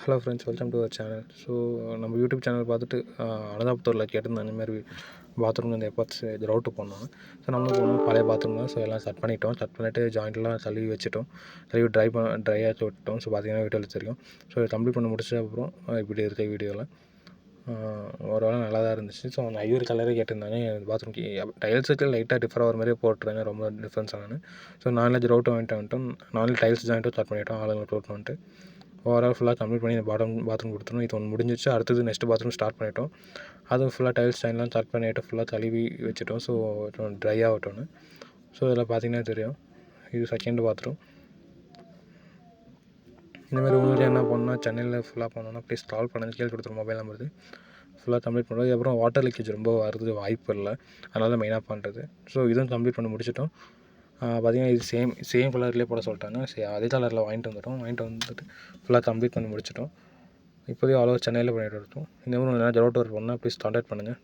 Hello friends, welcome to our channel. So நம்ம YouTube channel பார்த்துட்டு அனதாபுத்தூரில் கேட்டிருந்தேன் இந்த மாதிரி பாத்ரூம் வந்து எப்போச்சு இது ரவுட்டு போடணும். ஸோ நம்மளும் போனோம், பழைய பாத்ரூம் தான். ஸோ எல்லாம் செட் பண்ணிவிட்டு ஜாயிண்ட்லாம் தள்ளி வச்சுட்டோம், தள்ளி ட்ரை ஆச்சு விட்டோம். ஸோ பார்த்தீங்கன்னா வீடியோவில் தெரியும். ஸோ கம்ப்ளீட் பண்ணி முடிச்ச அப்புறம் இப்படி இருக்க வீடியோவில் ஓரளவு நல்லா தான் இருந்துச்சு. ஸோ அந்த ஐவரி கலரே கேட்டிருந்தாங்க. பாத்ரூம்க்கு டைல்ஸுக்கு லைட்டாக டிஃபர் ஆகிற மாதிரியே போட்டுருங்க, ரொம்ப டிஃப்ரென்ஸ் ஆனு. ஸோ 4 ரவுட்டு வந்துட்டோம். 4 டைல்ஸ் ஜாயிண்ட்டும் ஸ்டார்ட் பண்ணிவிட்டோம். ஆளுங்களை போட்டு வந்துட்டு ஓவரால் ஃபுல்லாக கம்ப்ளீட் பண்ணி இந்த பாத்ரூம் கொடுத்துரும். இது ஒன்று முடிஞ்சிச்சு. அடுத்தது நெக்ஸ்ட் பாத்ரூம் ஸ்டார்ட் பண்ணிட்டோம். அதுவும் ஃபுல்லாக டைல்ஸ் ஜாயின்லாம் ஸ்டார்ட் பண்ணிவிட்டு ஃபுல்லாக கழுவி வச்சுட்டோம். So try ஆகட்டும்னு. ஸோ இதில் பார்த்தீங்கன்னா தெரியும், இது செகண்ட் பாத்ரூம். இந்தமாதிரி உங்களுக்கு என்ன பண்ணால் சென்னையில் ஃபுல்லாக பண்ணணும்னா ப்ளீஸ் கால் பண்ணுங்கள், கீழே கொடுத்துரும் மொபைல் நம்பருக்கு. ஃபுல்லாக கம்ப்ளீட் பண்ணுறது. அதுக்கப்புறம் வாட்டர் லீக்கேஜ் ரொம்ப வரது வாய்ப்பு இல்லை, அதனால தான் மெயினாக பண்ணுறது. ஸோ இதுவும் கம்ப்ளீட் பண்ணி முடிச்சிட்டோம். பார்த்திங்கன்னா இது சேம் கலர்லேயே போட சொல்லிட்டாங்க. சரி, அதே கலரில் வாங்கிட்டு வந்துட்டு ஃபுல்லாக கம்ப்ளீட் பண்ணி முடிச்சிட்டோம். இப்போதைக்கு அவ்வளோ சென்னையில் பண்ணிட்டு இருக்கோம். இந்த மாதிரி ரவுட் ஒர்க் பண்ணால் ப்ளீஸ் கான்டாக்ட் பண்ணுங்கள்.